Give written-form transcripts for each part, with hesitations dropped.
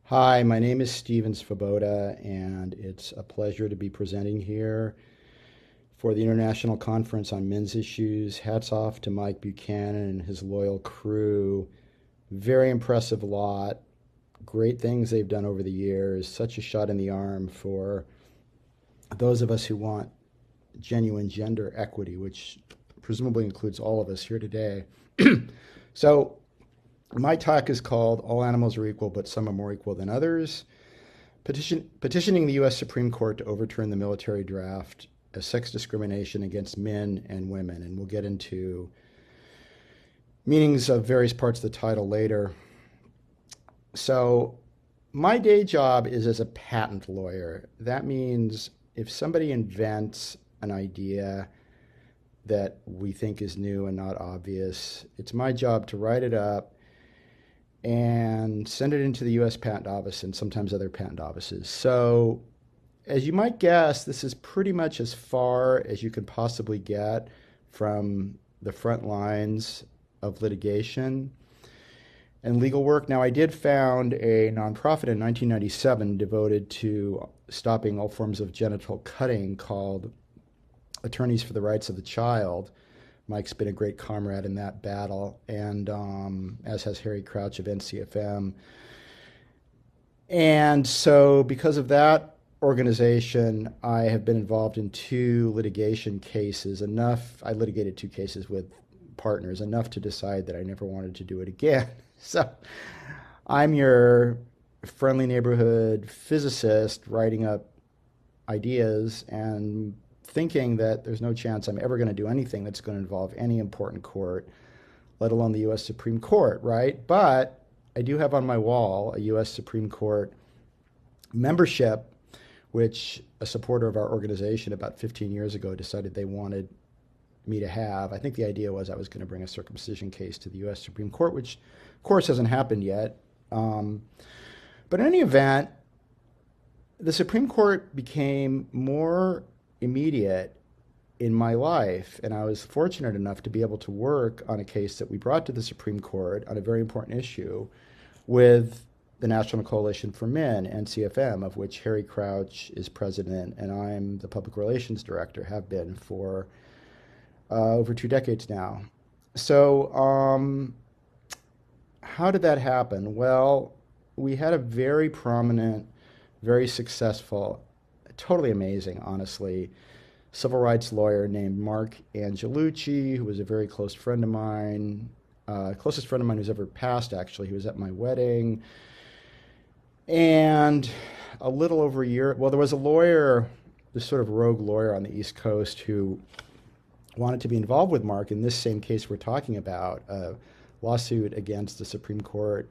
Hi, my name is Steven Svoboda, and it's a pleasure to be presenting here for the International Conference on Men's Issues. Hats off to Mike Buchanan and his loyal crew. Very impressive lot. Great things they've done over the years. Such a shot in the arm for those of us who want genuine gender equity, which presumably includes all of us here today. So, my talk is called All Animals Are Equal, but Some Are More Equal Than Others. Petitioning the U.S. Supreme Court to overturn the military draft as sex discrimination against men and women. And we'll get into meanings of various parts of the title later. So, my day job is as a patent lawyer. That means if somebody invents an idea that we think is new and not obvious, it's my job to write it up and send it into the U.S. Patent Office and sometimes other patent offices. So, as you might guess, this is pretty much as far as you could possibly get from the front lines of litigation and legal work. Now, I did found a nonprofit in 1997 devoted to stopping all forms of genital cutting called Attorneys for the Rights of the Child. Mike's been a great comrade in that battle, and as has Harry Crouch of NCFM. And so because of that organization, I have been involved in two litigation cases, I litigated two cases with partners, enough to decide that I never wanted to do it again. So I'm your friendly neighborhood physicist writing up ideas and thinking that there's no chance I'm ever going to do anything that's going to involve any important court, let alone the U.S. Supreme Court, right? But I do have on my wall a U.S. Supreme Court membership, which a supporter of our organization about 15 years ago decided they wanted me to have. I think the idea was I was going to bring a circumcision case to the U.S. Supreme Court, which, of course, hasn't happened yet. But in any event, the Supreme Court became more immediate in my life, and I was fortunate enough to be able to work on a case that we brought to the Supreme Court on a very important issue with the National Coalition for Men, NCFM, of which Harry Crouch is president, and I'm the public relations director, have been for over 2 decades now. So how did that happen? Well, we had a very prominent, very successful, totally amazing, honestly, civil rights lawyer named Mark Angelucci, who was a very close friend of mine, closest friend of mine who's ever passed, actually. He was at my wedding. And a little over a year, well, there was a lawyer, this sort of rogue lawyer on the East Coast who wanted to be involved with Mark in this same case we're talking about, a lawsuit against the Supreme Court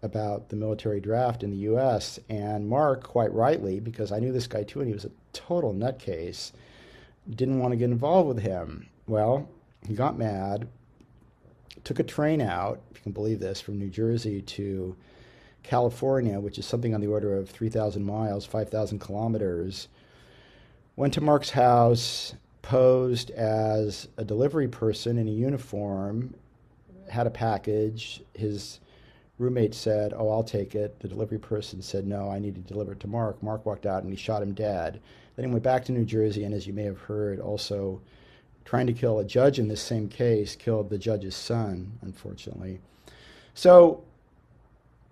about the military draft in the U.S. And Mark, quite rightly, because I knew this guy too, and he was a total nutcase, didn't want to get involved with him. Well, he got mad, took a train out, if you can believe this, from New Jersey to California, which is something on the order of 3,000 miles, 5,000 kilometers, went to Mark's house, posed as a delivery person in a uniform, had a package. His roommate said, "Oh, I'll take it." The delivery person said, "No, I need to deliver it to Mark." Mark walked out and he shot him dead. Then he went back to New Jersey, and as you may have heard, also trying to kill a judge in this same case, killed the judge's son, unfortunately. So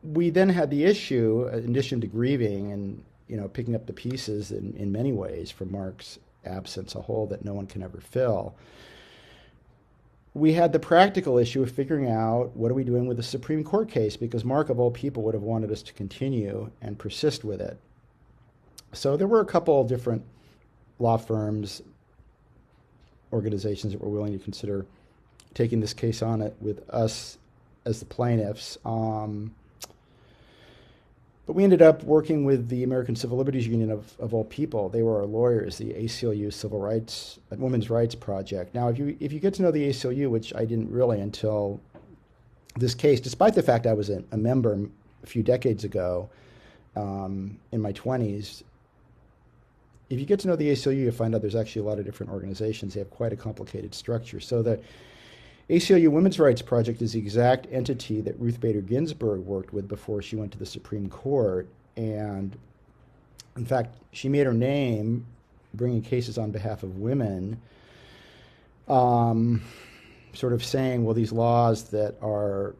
we then had the issue, in addition to grieving and picking up the pieces in many ways from Mark's absence, a hole that no one can ever fill. We had the practical issue of figuring out what are we doing with the Supreme Court case, because Mark, of all people, would have wanted us to continue and persist with it. So there were a couple of different law firms, organizations that were willing to consider taking this case on it with us as the plaintiffs. But we ended up working with the American Civil Liberties Union of all people. They were our lawyers, the ACLU Civil Rights, Women's Rights Project. Now, if you get to know the ACLU, which I didn't really until this case, despite the fact I was a member a few decades ago, in my 20s, if you get to know the ACLU, you find out there's actually a lot of different organizations. They have quite a complicated structure. So ACLU Women's Rights Project is the exact entity that Ruth Bader Ginsburg worked with before she went to the Supreme Court. And in fact, she made her name bringing cases on behalf of women, sort of saying, well, these laws that are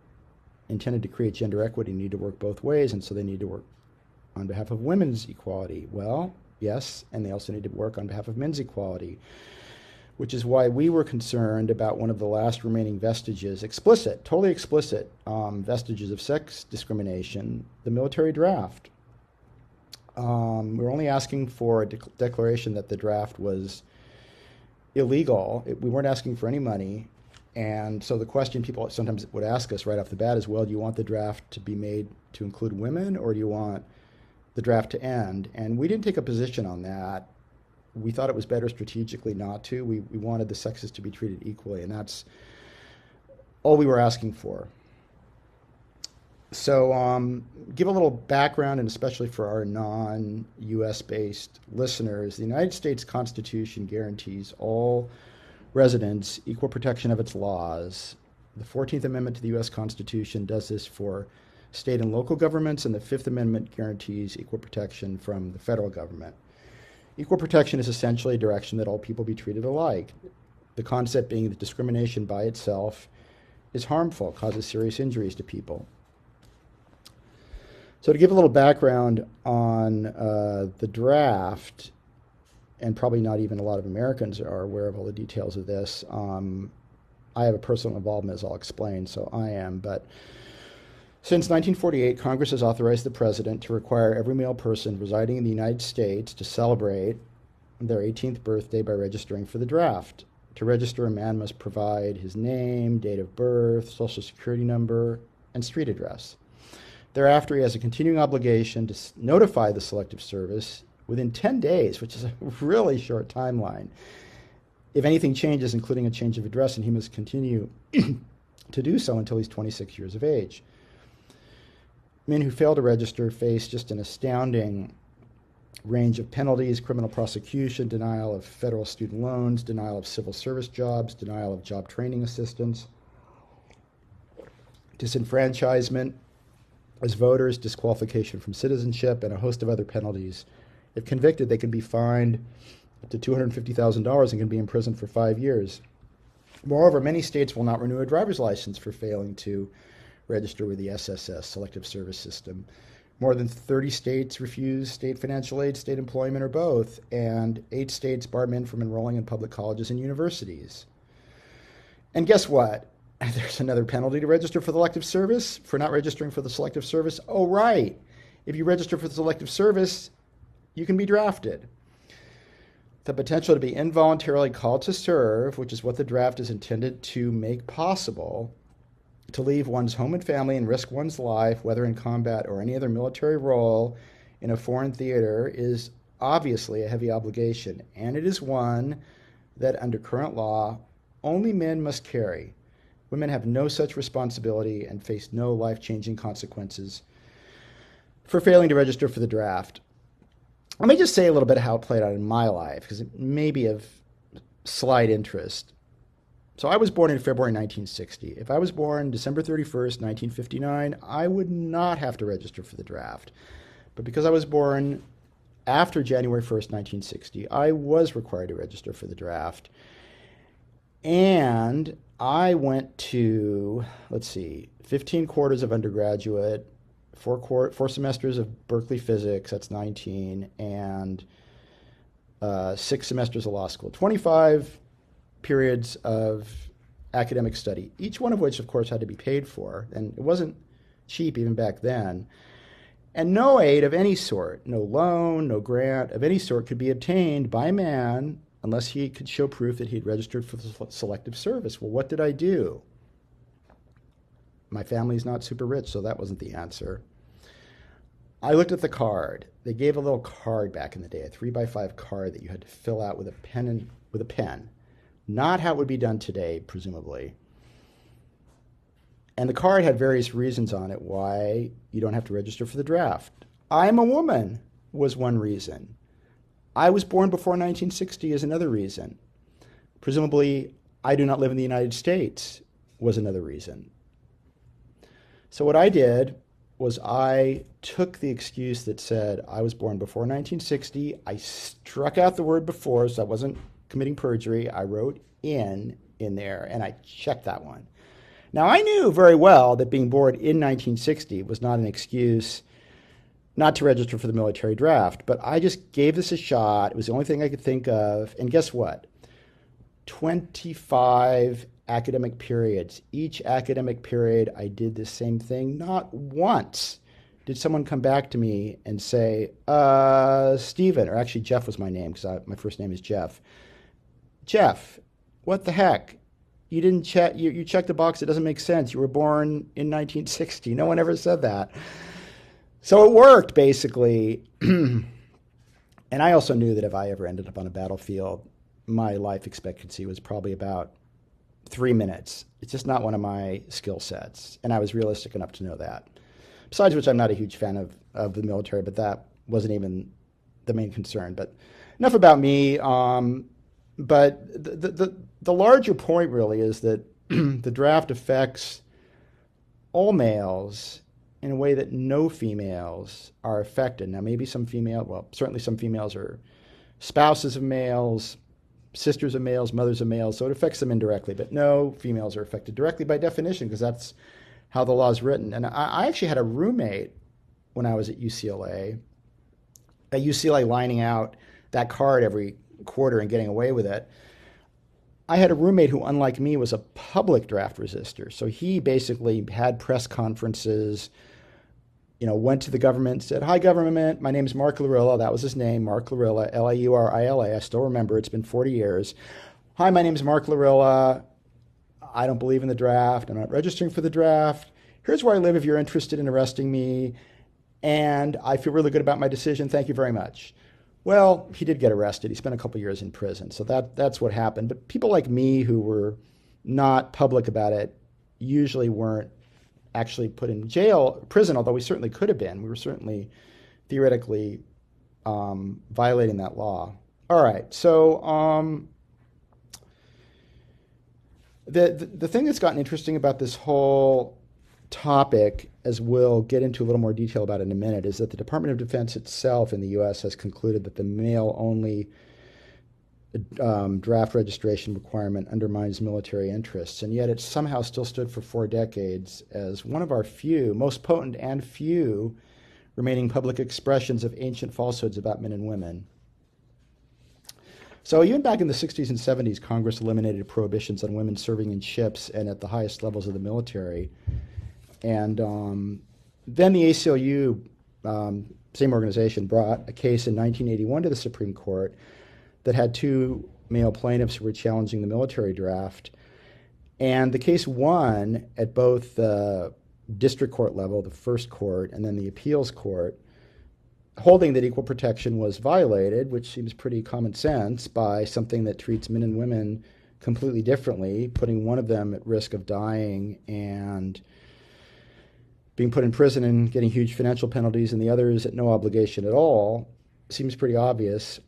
intended to create gender equity need to work both ways, and so they need to work on behalf of women's equality. Well, yes, and they also need to work on behalf of men's equality, which is why we were concerned about one of the last remaining vestiges, explicit, totally explicit vestiges of sex discrimination, the military draft. We're only asking for a declaration that the draft was illegal. We weren't asking for any money. And so the question people sometimes would ask us right off the bat is, well, do you want the draft to be made to include women, or do you want the draft to end? And we didn't take a position on that. We thought it was better strategically not to. We wanted the sexes to be treated equally, and that's all we were asking for. So give a little background, and especially for our non-US based listeners, the United States Constitution guarantees all residents equal protection of its laws. The 14th Amendment to the U.S. Constitution does this for state and local governments, and the 5th Amendment guarantees equal protection from the federal government. Equal protection is essentially a direction that all people be treated alike. The concept being that discrimination by itself is harmful, causes serious injuries to people. So to give a little background on the draft, and probably not even a lot of Americans are aware of all the details of this. I have a personal involvement, as I'll explain, so I am. But since 1948, Congress has authorized the president to require every male person residing in the United States to celebrate their 18th birthday by registering for the draft. To register, a man must provide his name, date of birth, social security number, and street address. Thereafter, he has a continuing obligation to notify the Selective Service within 10 days, which is a really short timeline, if anything changes, including a change of address, and he must continue to do so until he's 26 years of age. Men who fail to register face just an astounding range of penalties: criminal prosecution, denial of federal student loans, denial of civil service jobs, denial of job training assistance, disenfranchisement as voters, disqualification from citizenship, and a host of other penalties. If convicted, they can be fined up to $250,000 and can be imprisoned for 5 years. Moreover, many states will not renew a driver's license for failing to register with the SSS, Selective Service System. More than 30 states refuse state financial aid, state employment, or both, and 8 states bar men from enrolling in public colleges and universities. And guess what? There's another penalty to register for the elective service, for not registering for the Selective Service. Oh, right. If you register for the Selective Service, you can be drafted. The potential to be involuntarily called to serve, which is what the draft is intended to make possible, to leave one's home and family and risk one's life, whether in combat or any other military role in a foreign theater, is obviously a heavy obligation, and it is one that, under current law, only men must carry. Women have no such responsibility and face no life-changing consequences for failing to register for the draft. Let me just say a little bit of how it played out in my life, because it may be of slight interest. So I was born in February 1960. If I was born December 31st, 1959, I would not have to register for the draft. But because I was born after January 1st, 1960, I was required to register for the draft. And I went to, 15 quarters of undergraduate, four semesters of Berkeley physics, that's 19, and 6 semesters of law school. 25 periods of academic study, each one of which, of course, had to be paid for, and it wasn't cheap even back then. And no aid of any sort, no loan, no grant of any sort could be obtained by a man unless he could show proof that he had registered for the Selective Service. Well, what did I do? My family's not super rich, so that wasn't the answer. I looked at the card. They gave a little card back in the day, a 3x5 card that you had to fill out with a pen. Not how it would be done today, presumably. And the card had various reasons on it why you don't have to register for the draft. I'm a woman was one reason. I was born before 1960 is another reason. Presumably, I do not live in the United States was another reason. So what I did was I took the excuse that said I was born before 1960. I struck out the word before, so I wasn't committing perjury. I wrote in there, and I checked that one. Now, I knew very well that being born in 1960 was not an excuse not to register for the military draft, but I just gave this a shot. It was the only thing I could think of. And guess what? 25 academic periods. Each academic period, I did the same thing. Not once did someone come back to me and say, Stephen, or actually Jeff was my name because my first name is Jeff. Jeff, what the heck? You didn't check, you checked the box. It doesn't make sense. You were born in 1960. No one ever said that. So it worked, basically. And I also knew that if I ever ended up on a battlefield, my life expectancy was probably about 3 minutes. It's just not one of my skill sets. And I was realistic enough to know that. Besides which, I'm not a huge fan of the military, but that wasn't even the main concern. But enough about me. But the larger point really is that the draft affects all males in a way that no females are affected. Now, maybe certainly some females are spouses of males, sisters of males, mothers of males, so it affects them indirectly. But no females are affected directly by definition because that's how the law is written. And I actually had a roommate when I was at UCLA lining out that card every quarter and getting away with it. I had a roommate who, unlike me, was a public draft resistor. So he basically had press conferences, went to the government, said, "Hi, government, my name is Mark Lurilla." That was his name, Mark Lurilla, L-I-U-R-I-L-A. I still remember. It's been 40 years. "Hi, my name is Mark Lurilla. I don't believe in the draft. I'm not registering for the draft. Here's where I live if you're interested in arresting me. And I feel really good about my decision. Thank you very much." Well, he did get arrested. He spent a couple years in prison. So that's what happened. But people like me who were not public about it usually weren't actually put in prison, although we certainly could have been. We were certainly theoretically violating that law. All right. So the thing that's gotten interesting about this whole topic, as we'll get into a little more detail about in a minute, is that the Department of Defense itself in the U.S. has concluded that the male-only draft registration requirement undermines military interests, and yet it somehow still stood for 4 decades as one of our most potent and few remaining public expressions of ancient falsehoods about men and women. So even back in the 60s and 70s, Congress eliminated prohibitions on women serving in ships and at the highest levels of the military. And then the ACLU, same organization, brought a case in 1981 to the Supreme Court that had 2 male plaintiffs who were challenging the military draft. And the case won at both the district court level, the first court, and then the appeals court, holding that equal protection was violated, which seems pretty common sense, by something that treats men and women completely differently, putting one of them at risk of dying and being put in prison and getting huge financial penalties, and the others at no obligation at all. Seems pretty obvious.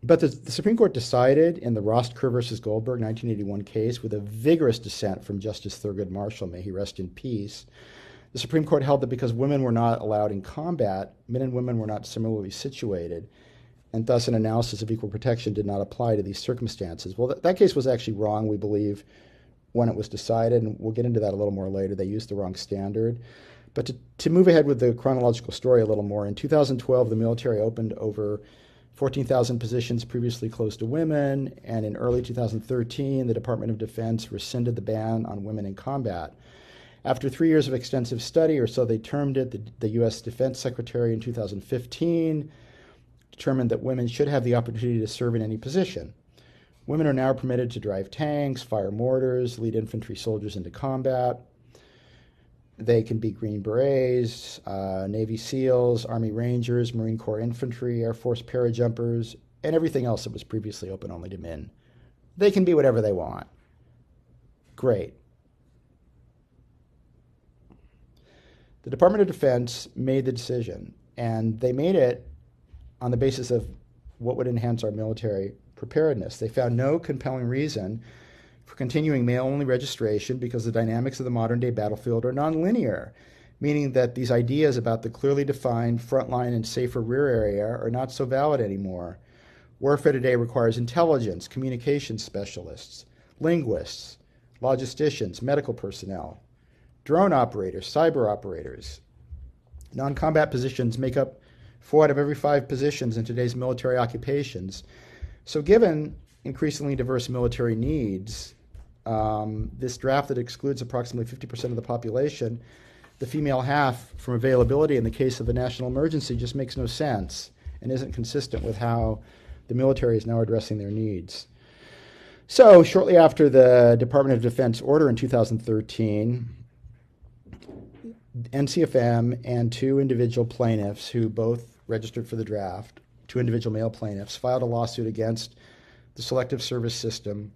But the Supreme Court decided in the Rostker versus Goldberg 1981 case, with a vigorous dissent from Justice Thurgood Marshall, may he rest in peace, the Supreme Court held that because women were not allowed in combat, men and women were not similarly situated, and thus an analysis of equal protection did not apply to these circumstances. Well, that case was actually wrong, we believe, when it was decided, and we'll get into that a little more later. They used the wrong standard. But to move ahead with the chronological story a little more, in 2012, the military opened over 14,000 positions previously closed to women, and in early 2013, the Department of Defense rescinded the ban on women in combat. After 3 years of extensive study, or so they termed it, the U.S. Defense Secretary in 2015 determined that women should have the opportunity to serve in any position. Women are now permitted to drive tanks, fire mortars, lead infantry soldiers into combat. They can be Green Berets, Navy SEALs, Army Rangers, Marine Corps Infantry, Air Force parajumpers, and everything else that was previously open only to men. They can be whatever they want. Great. The Department of Defense made the decision, and they made it on the basis of what would enhance our military preparedness. They found no compelling reason for continuing male-only registration because the dynamics of the modern-day battlefield are nonlinear, meaning that these ideas about the clearly defined frontline and safer rear area are not so valid anymore. Warfare today requires intelligence, communications specialists, linguists, logisticians, medical personnel, drone operators, cyber operators. Non-combat positions make up 4 out of every 5 positions in today's military occupations. So given increasingly diverse military needs, this draft that excludes approximately 50% of the population, the female half, from availability in the case of a national emergency just makes no sense and isn't consistent with how the military is now addressing their needs. So shortly after the Department of Defense order in 2013, NCFM and 2 individual plaintiffs who both registered for the draft, 2 individual male plaintiffs, filed a lawsuit against the Selective Service System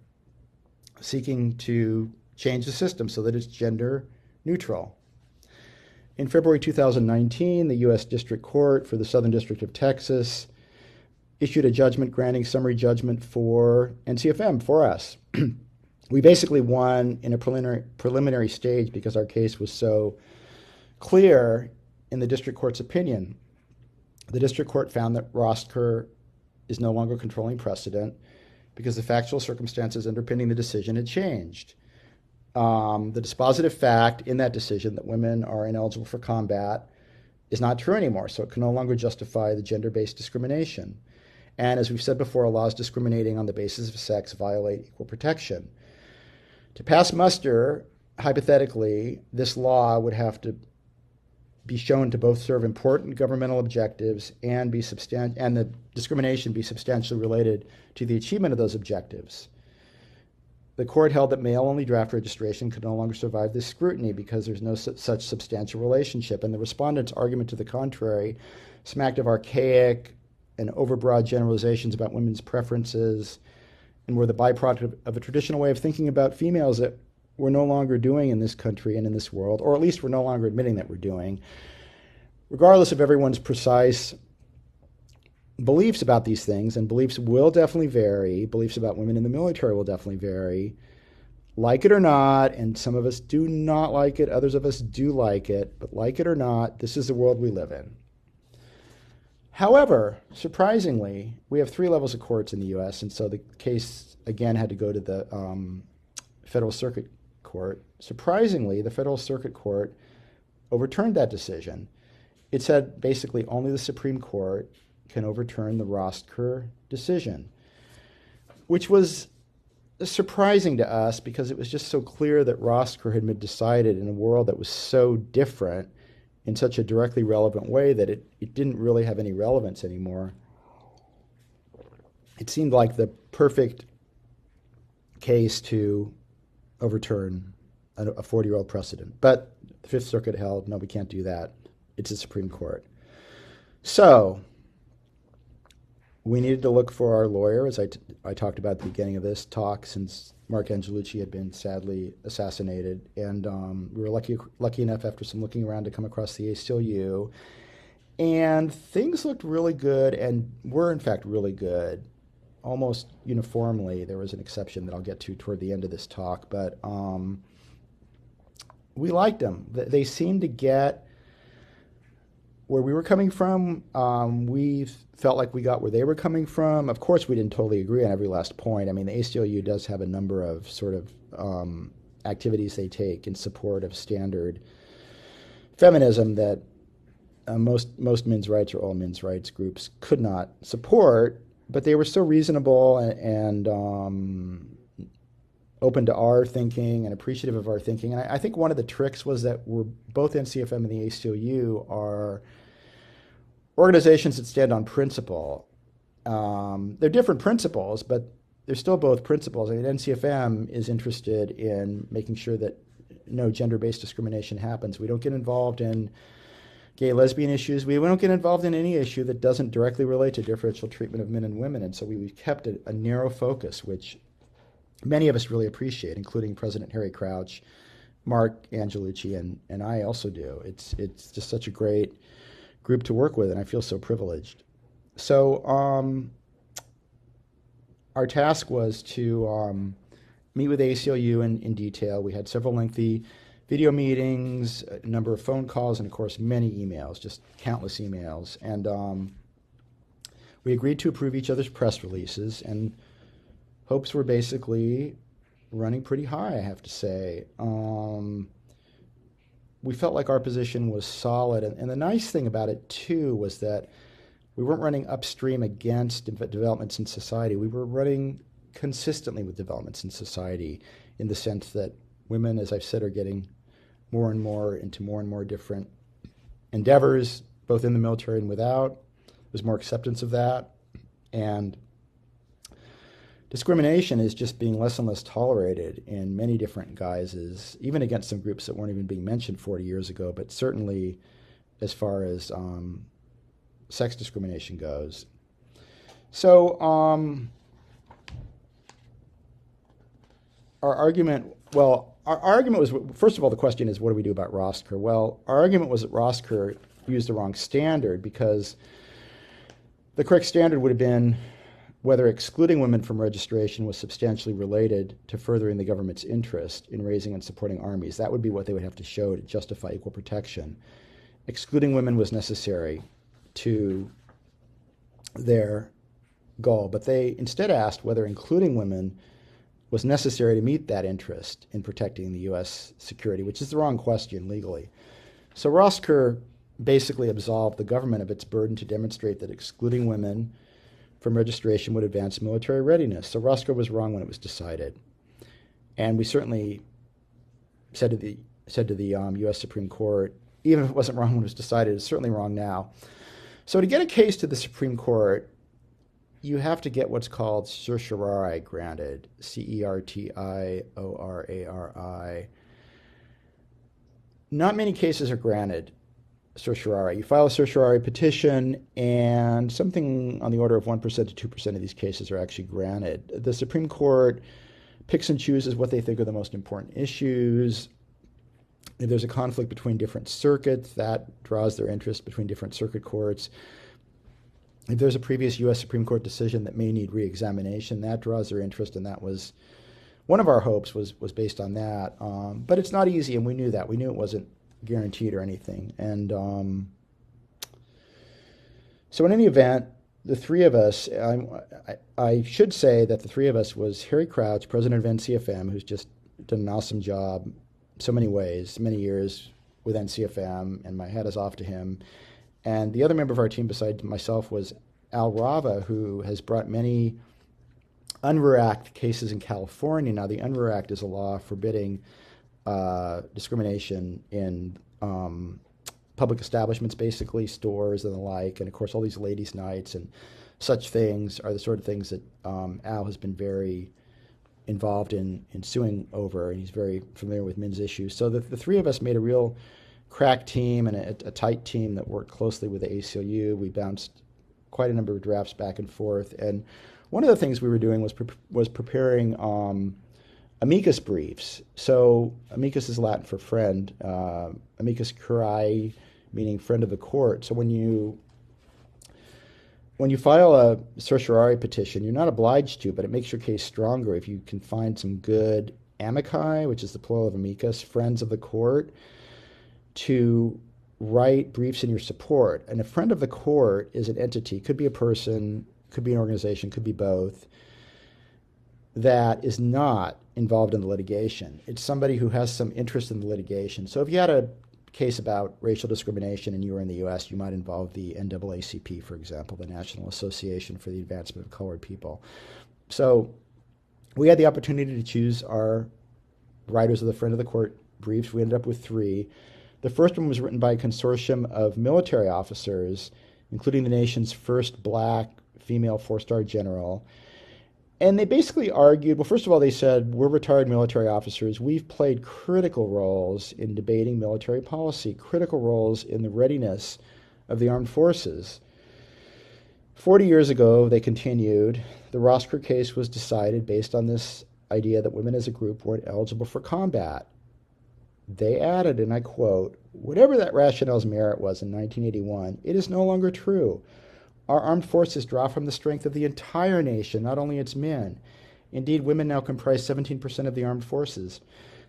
seeking to change the system so that it's gender neutral. In February 2019, the U.S. District Court for the Southern District of Texas issued a judgment granting summary judgment for NCFM, for us. We basically won in a preliminary stage because our case was so clear in the district court's opinion. The district court found that Rostker is no longer controlling precedent because the factual circumstances underpinning the decision had changed. The dispositive fact in that decision that women are ineligible for combat is not true anymore, so it can no longer justify the gender-based discrimination. And as we've said before, laws discriminating on the basis of sex violate equal protection. To pass muster, hypothetically, this law would have to be shown to both serve important governmental objectives and the discrimination be substantially related to the achievement of those objectives. The court held that male-only draft registration could no longer survive this scrutiny because there's no such substantial relationship, and the respondent's argument to the contrary smacked of archaic and overbroad generalizations about women's preferences and were the byproduct of a traditional way of thinking about females that we're no longer doing in this country and in this world, or at least we're no longer admitting that we're doing. Regardless of everyone's precise beliefs about these things, and beliefs will definitely vary, beliefs about women in the military will definitely vary, like it or not, and some of us do not like it, others of us do like it, but like it or not, this is the world we live in. However, surprisingly, we have 3 levels of courts in the U.S., and so the case, again, had to go to the Federal Circuit Court. Surprisingly, the Federal Circuit Court overturned that decision. It said basically only the Supreme Court can overturn the Rostker decision, which was surprising to us because it was just so clear that Rostker had been decided in a world that was so different in such a directly relevant way that it didn't really have any relevance anymore. It seemed like the perfect case to overturn a 40-year-old precedent. But the Fifth Circuit held, no, we can't do that. It's the Supreme Court. So we needed to look for our lawyer, as I talked about at the beginning of this talk, since Mark Angelucci had been sadly assassinated. And we were lucky enough after some looking around to come across the ACLU. And things looked really good and were, in fact, really good. Almost uniformly. There was an exception that I'll get to toward the end of this talk, but we liked them. They seemed to get where we were coming from. We felt like we got where they were coming from. Of course, we didn't totally agree on every last point. I mean, the ACLU does have a number of sort of activities they take in support of standard feminism that most men's rights or all men's rights groups could not support. But they were so reasonable and open to our thinking and appreciative of our thinking. And I think one of the tricks was that we're both NCFM and the ACLU are organizations that stand on principle. They're different principles, but they're still both principles. I mean, NCFM is interested in making sure that no gender-based discrimination happens. We don't get involved in gay, lesbian issues. We don't get involved in any issue that doesn't directly relate to differential treatment of men and women. And so we've kept a narrow focus, which many of us really appreciate, including President Harry Crouch, Mark Angelucci, and I also do. It's just such a great group to work with, and I feel so privileged. So our task was to meet with ACLU in detail. We had several lengthy video meetings, a number of phone calls, and of course many emails, just countless emails. And we agreed to approve each other's press releases, and hopes were basically running pretty high, I have to say. We felt like our position was solid, and the nice thing about it too was that we weren't running upstream against developments in society. We were running consistently with developments in society, in the sense that women, as I've said, are getting more and more into more and more different endeavors, both in the military and without. There's more acceptance of that. And discrimination is just being less and less tolerated in many different guises, even against some groups that weren't even being mentioned 40 years ago, but certainly as far as sex discrimination goes. So our argument was, first of all, the question is, what do we do about Rosker? Well, our argument was that Rosker used the wrong standard, because the correct standard would have been whether excluding women from registration was substantially related to furthering the government's interest in raising and supporting armies. That would be what they would have to show to justify equal protection. Excluding women was necessary to their goal, but they instead asked whether including women was necessary to meet that interest in protecting the U.S. security, which is the wrong question legally. So Rosker basically absolved the government of its burden to demonstrate that excluding women from registration would advance military readiness. So Rosker was wrong when it was decided. And we certainly said to the U.S. Supreme Court, even if it wasn't wrong when it was decided, it's certainly wrong now. So to get a case to the Supreme Court, you have to get what's called certiorari granted, C-E-R-T-I-O-R-A-R-I. Not many cases are granted certiorari. You file a certiorari petition, and something on the order of 1% to 2% of these cases are actually granted. The Supreme Court picks and chooses what they think are the most important issues. If there's a conflict between different circuits, that draws their interest between different circuit courts. If there's a previous U.S. Supreme Court decision that may need re-examination, that draws their interest, and that was one of our hopes was based on that. But it's not easy, and we knew that. We knew it wasn't guaranteed or anything. And so in any event, the three of us, I should say that the three of us was Harry Crouch, president of NCFM, who's just done an awesome job so many ways, many years with NCFM, and my hat is off to him. And the other member of our team besides myself was Al Rava, who has brought many UNRRA Act cases in California. Now, the UNRRA Act is a law forbidding discrimination in public establishments, basically stores and the like. And of course, all these ladies' nights and such things are the sort of things that Al has been very involved in suing over, and he's very familiar with men's issues. So the three of us made a real crack team and a tight team that worked closely with the ACLU. We bounced quite a number of drafts back and forth. And one of the things we were doing was preparing amicus briefs. So amicus is Latin for friend. Amicus curiae, meaning friend of the court. So when you file a certiorari petition, you're not obliged to, but it makes your case stronger if you can find some good amici, which is the plural of amicus, friends of the court, to write briefs in your support. And a friend of the court is an entity, could be a person, could be an organization, could be both, that is not involved in the litigation. It's somebody who has some interest in the litigation. So if you had a case about racial discrimination and you were in the U.S., you might involve the NAACP, for example, the National Association for the Advancement of Colored People. So we had the opportunity to choose our writers of the friend of the court briefs. We ended up with three. The first one was written by a consortium of military officers, including the nation's first black female four-star general. And they basically argued, well, first of all, they said, we're retired military officers. We've played critical roles in debating military policy, critical roles in the readiness of the armed forces. 40 years ago, they continued, the Rosker case was decided based on this idea that women as a group weren't eligible for combat. They added, and I quote, whatever that rationale's merit was in 1981, it is no longer true. Our armed forces draw from the strength of the entire nation, not only its men. Indeed, women now comprise 17% of the armed forces.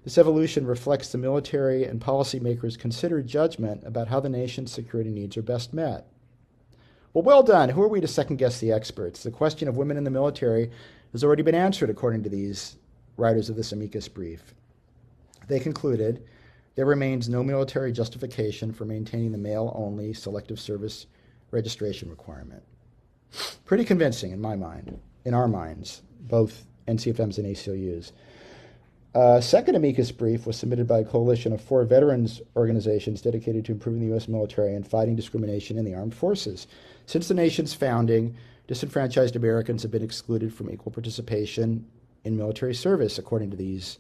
This evolution reflects the military and policymakers' considered judgment about how the nation's security needs are best met. Well done. Who are we to second-guess the experts? The question of women in the military has already been answered, according to these writers of this amicus brief. They concluded there remains no military justification for maintaining the male-only selective service registration requirement. Pretty convincing in my mind, in our minds, both NCFMs and ACLUs. Second amicus brief was submitted by a coalition of 4 veterans organizations dedicated to improving the U.S. military and fighting discrimination in the armed forces. Since the nation's founding, disenfranchised Americans have been excluded from equal participation in military service, according to these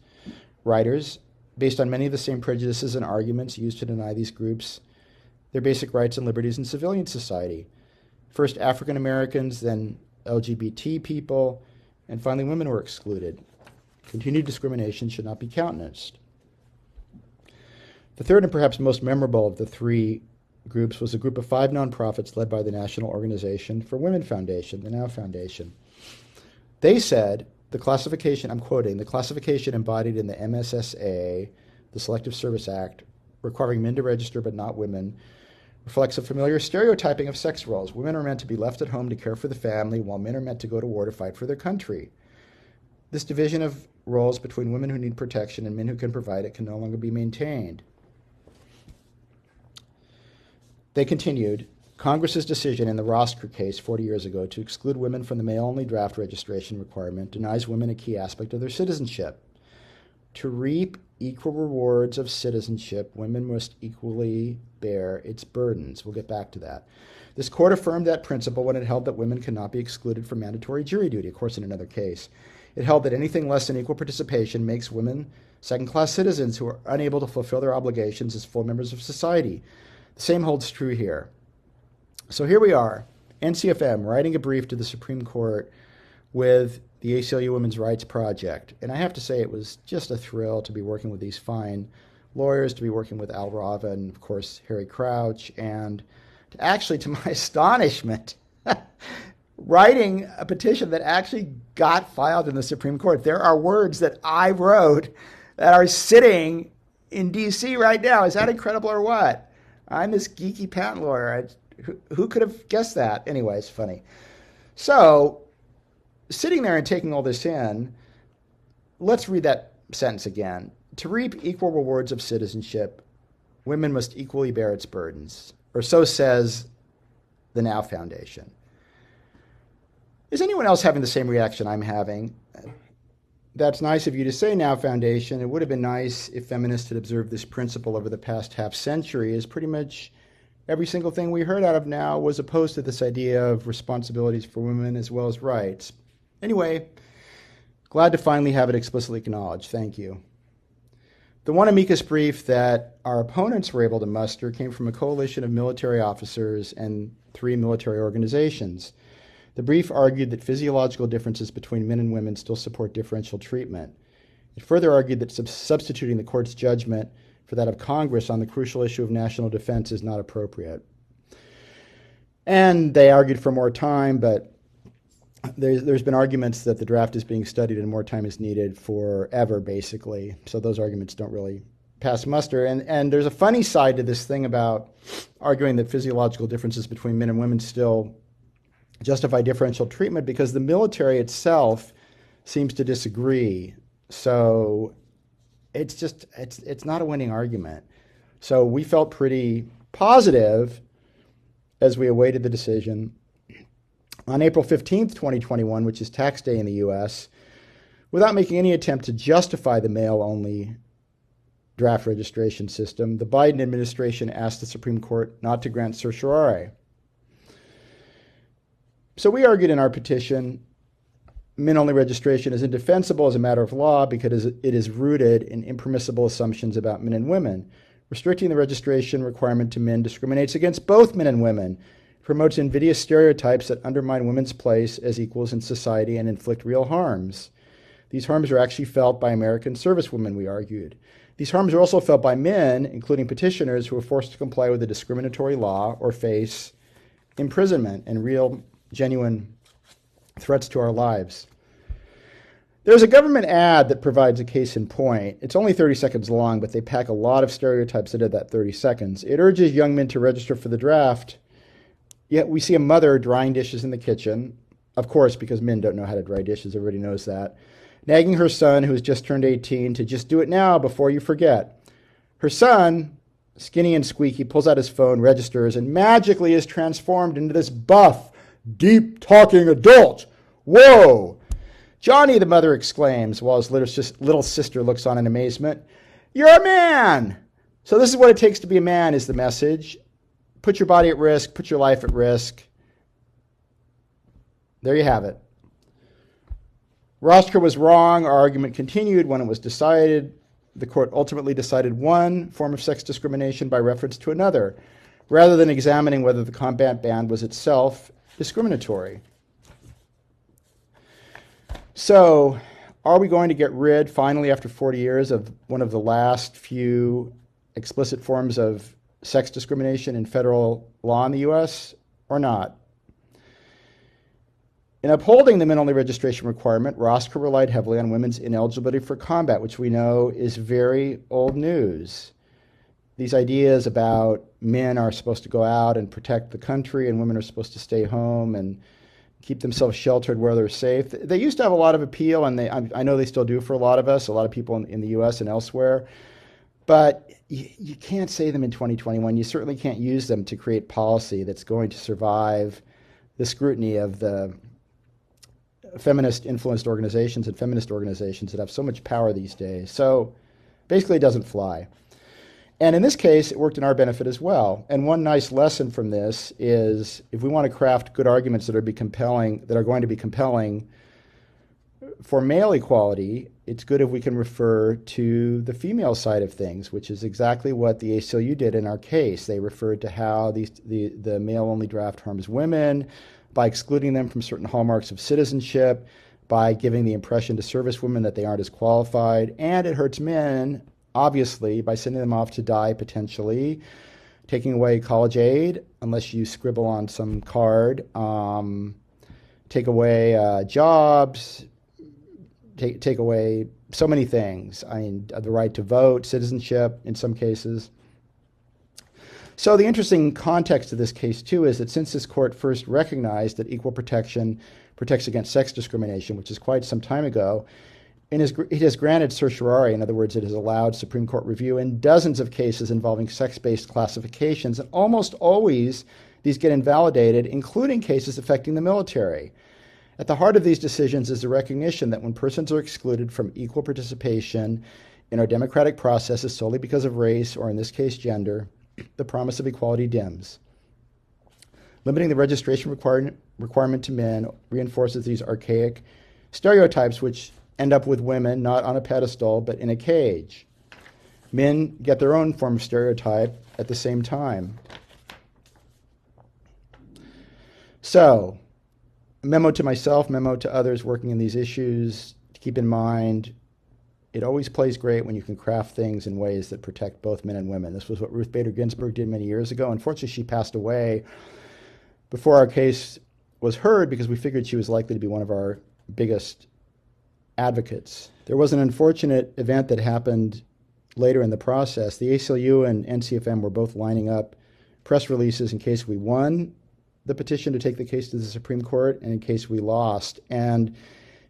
writers, based on many of the same prejudices and arguments used to deny these groups their basic rights and liberties in civilian society. First African Americans, then LGBT people, and finally women were excluded. Continued discrimination should not be countenanced. The third and perhaps most memorable of the 3 groups was a group of 5 nonprofits led by the National Organization for Women Foundation, the NOW Foundation. They said the classification, I'm quoting, the classification embodied in the MSSA, the Selective Service Act, requiring men to register but not women, reflects a familiar stereotyping of sex roles. Women are meant to be left at home to care for the family, while men are meant to go to war to fight for their country. This division of roles between women who need protection and men who can provide it can no longer be maintained. They continued, Congress's decision in the Rosker case 40 years ago to exclude women from the male-only draft registration requirement denies women a key aspect of their citizenship. To reap equal rewards of citizenship, women must equally bear its burdens. We'll get back to that. This court affirmed that principle when it held that women cannot be excluded from mandatory jury duty, of course, in another case. It held that anything less than equal participation makes women second-class citizens who are unable to fulfill their obligations as full members of society. The same holds true here. So here we are, NCFM, writing a brief to the Supreme Court with the ACLU Women's Rights Project. And I have to say it was just a thrill to be working with these fine lawyers, to be working with Al Rava and, of course, Harry Crouch, and to actually, to my astonishment, writing a petition that actually got filed in the Supreme Court. There are words that I wrote that are sitting in D.C. right now. Is that incredible or what? I'm this geeky patent lawyer. Who could have guessed that? Anyway, it's funny. So, sitting there and taking all this in, let's read that sentence again. To reap equal rewards of citizenship, women must equally bear its burdens. Or so says the NOW Foundation. Is anyone else having the same reaction I'm having? That's nice of you to say, NOW Foundation. It would have been nice if feminists had observed this principle over the past half century, as pretty much every single thing we heard out of NOW was opposed to this idea of responsibilities for women as well as rights. Anyway, glad to finally have it explicitly acknowledged. Thank you. The one amicus brief that our opponents were able to muster came from a coalition of military officers and 3 military organizations. The brief argued that physiological differences between men and women still support differential treatment. It further argued that substituting the court's judgment for that of Congress on the crucial issue of national defense is not appropriate. And they argued for more time, but there's been arguments that the draft is being studied and more time is needed forever, basically. So those arguments don't really pass muster. And there's a funny side to this thing about arguing that physiological differences between men and women still justify differential treatment, because the military itself seems to disagree. So it's not a winning argument. So we felt pretty positive as we awaited the decision. On April 15th, 2021, which is tax day in the U.S., without making any attempt to justify the male-only draft registration system, the Biden administration asked the Supreme Court not to grant certiorari. So we argued in our petition, men-only registration is indefensible as a matter of law because it is rooted in impermissible assumptions about men and women. Restricting the registration requirement to men discriminates against both men and women, promotes invidious stereotypes that undermine women's place as equals in society and inflict real harms. These harms are actually felt by American servicewomen, we argued. These harms are also felt by men, including petitioners, who are forced to comply with a discriminatory law or face imprisonment and real, genuine threats to our lives. There's a government ad that provides a case in point. It's only 30 seconds long, but they pack a lot of stereotypes into that 30 seconds. It urges young men to register for the draft, yet we see a mother drying dishes in the kitchen, of course, because men don't know how to dry dishes, everybody knows that, nagging her son, who has just turned 18, to just do it now before you forget. Her son, skinny and squeaky, pulls out his phone, registers, and magically is transformed into this buff, deep-talking adult. Whoa! Johnny, the mother exclaims, while his little sister looks on in amazement. You're a man! So this is what it takes to be a man, is the message. Put your body at risk, put your life at risk. There you have it. Roscoe was wrong. Our argument continued when it was decided. The court ultimately decided one form of sex discrimination by reference to another, rather than examining whether the combat ban was itself discriminatory. So, are we going to get rid, finally, after 40 years, of one of the last few explicit forms of sex discrimination in federal law in the U.S., or not? In upholding the men-only registration requirement, Roscoe relied heavily on women's ineligibility for combat, which we know is very old news. These ideas about men are supposed to go out and protect the country and women are supposed to stay home and keep themselves sheltered where they're safe. They used to have a lot of appeal, and I know they still do for a lot of us, a lot of people in the U.S. and elsewhere. But you can't say them in 2021. You certainly can't use them to create policy that's going to survive the scrutiny of the feminist-influenced organizations and feminist organizations that have so much power these days. So basically it doesn't fly. And in this case, it worked in our benefit as well. And one nice lesson from this is if we want to craft good arguments that are going to be compelling for male equality, it's good if we can refer to the female side of things, which is exactly what the ACLU did in our case. They referred to how the male-only draft harms women by excluding them from certain hallmarks of citizenship, by giving the impression to servicewomen that they aren't as qualified, and it hurts men, obviously, by sending them off to die potentially, taking away college aid, unless you scribble on some card, take away jobs, take away so many things. I mean, the right to vote, citizenship in some cases. So the interesting context of this case, too, is that since this court first recognized that equal protection protects against sex discrimination, which is quite some time ago, it has granted certiorari, in other words, it has allowed Supreme Court review in dozens of cases involving sex-based classifications, and almost always these get invalidated, including cases affecting the military. At the heart of these decisions is the recognition that when persons are excluded from equal participation in our democratic processes solely because of race, or in this case, gender, the promise of equality dims. Limiting the registration requirement to men reinforces these archaic stereotypes which end up with women not on a pedestal but in a cage. Men get their own form of stereotype at the same time. So, memo to myself, memo to others working in these issues, to keep in mind, it always plays great when you can craft things in ways that protect both men and women. This was what Ruth Bader Ginsburg did many years ago. Unfortunately, she passed away before our case was heard because we figured she was likely to be one of our biggest advocates. There was an unfortunate event that happened later in the process. The ACLU and NCFM were both lining up press releases in case we won the petition to take the case to the Supreme Court and in case we lost. And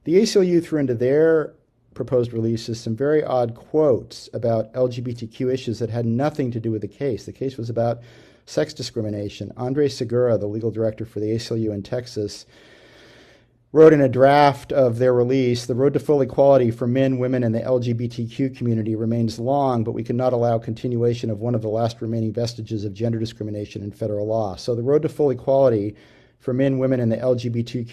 the ACLU threw into their proposed releases some very odd quotes about LGBTQ issues that had nothing to do with the case. The case was about sex discrimination. Andre Segura, the legal director for the ACLU in Texas, wrote in a draft of their release, "The road to full equality for men, women, and the LGBTQ community remains long, but we cannot allow continuation of one of the last remaining vestiges of gender discrimination in federal law." So the road to full equality for men, women, and the LGBTQ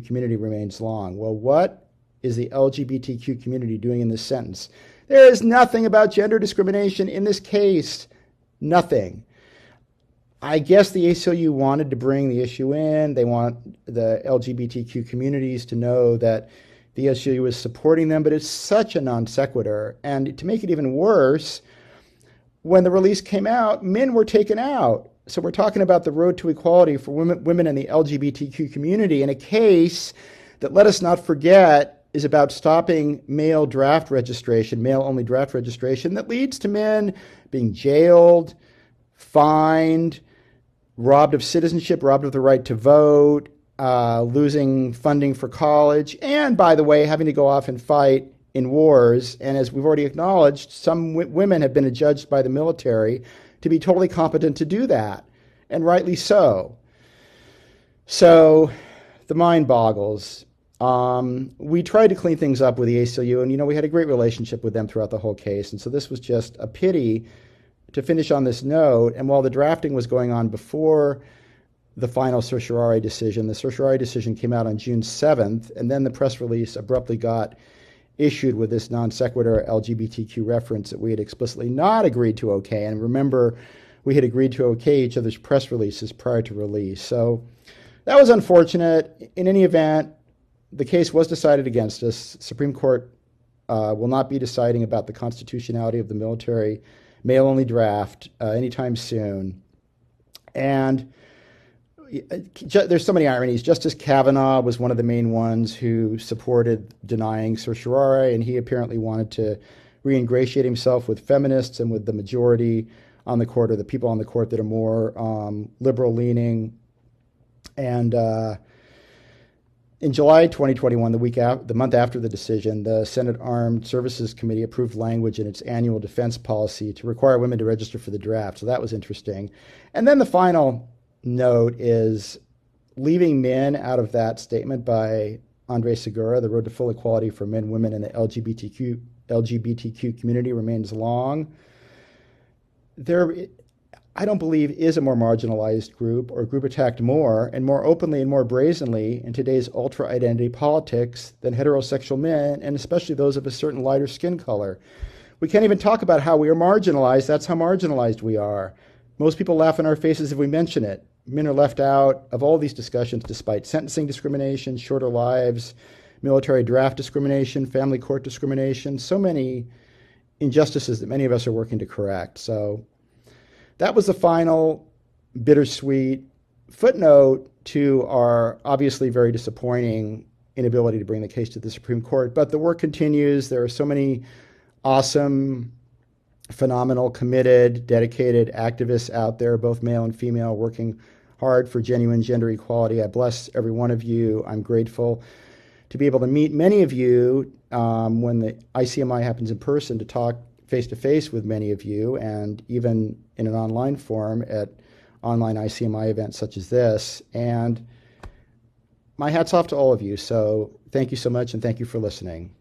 community remains long. Well, what is the LGBTQ community doing in this sentence? There is nothing about gender discrimination in this case. Nothing. I guess the ACLU wanted to bring the issue in. They want the LGBTQ communities to know that the ACLU is supporting them, but it's such a non sequitur. And to make it even worse, when the release came out, men were taken out. So we're talking about the road to equality for women in the LGBTQ community in a case that, let us not forget, is about stopping male draft registration, male-only draft registration that leads to men being jailed, fined, robbed of citizenship, robbed of the right to vote, losing funding for college, and, by the way, having to go off and fight in wars. And as we've already acknowledged, some women have been adjudged by the military to be totally competent to do that, and rightly so. So the mind boggles. We tried to clean things up with the ACLU, and, we had a great relationship with them throughout the whole case. And so this was just a pity to finish on this note. And while the drafting was going on before the final certiorari decision, the certiorari decision came out on June 7th, and then the press release abruptly got issued with this non sequitur LGBTQ reference that we had explicitly not agreed to okay. And remember, we had agreed to okay each other's press releases prior to release. So that was unfortunate. In any event, the case was decided against us. Supreme Court will not be deciding about the constitutionality of the military male-only draft anytime soon. And there's so many ironies. Justice Kavanaugh was one of the main ones who supported denying certiorari, and he apparently wanted to re-ingratiate himself with feminists and with the majority on the court, or the people on the court that are more liberal-leaning. And in July 2021, the month after the decision, the Senate Armed Services Committee approved language in its annual defense policy to require women to register for the draft. So that was interesting. And then the final note is leaving men out of that statement by Andre Segura. The road to full equality for men, women, and the LGBTQ community remains long. There, I don't believe, is a more marginalized group or group attacked more and more openly and more brazenly in today's ultra-identity politics than heterosexual men, and especially those of a certain lighter skin color. We can't even talk about how we are marginalized. That's how marginalized we are. Most people laugh in our faces if we mention it. Men are left out of all these discussions despite sentencing discrimination, shorter lives, military draft discrimination, family court discrimination, so many injustices that many of us are working to correct. So that was the final bittersweet footnote to our obviously very disappointing inability to bring the case to the Supreme Court. But the work continues. There are so many awesome, phenomenal, committed, dedicated activists out there, both male and female, working hard for genuine gender equality. I bless every one of you. I'm grateful to be able to meet many of you when the ICMI happens in person, to talk face-to-face with many of you, and even in an online form at online ICMI events such as this. And my hat's off to all of you. So thank you so much, and thank you for listening.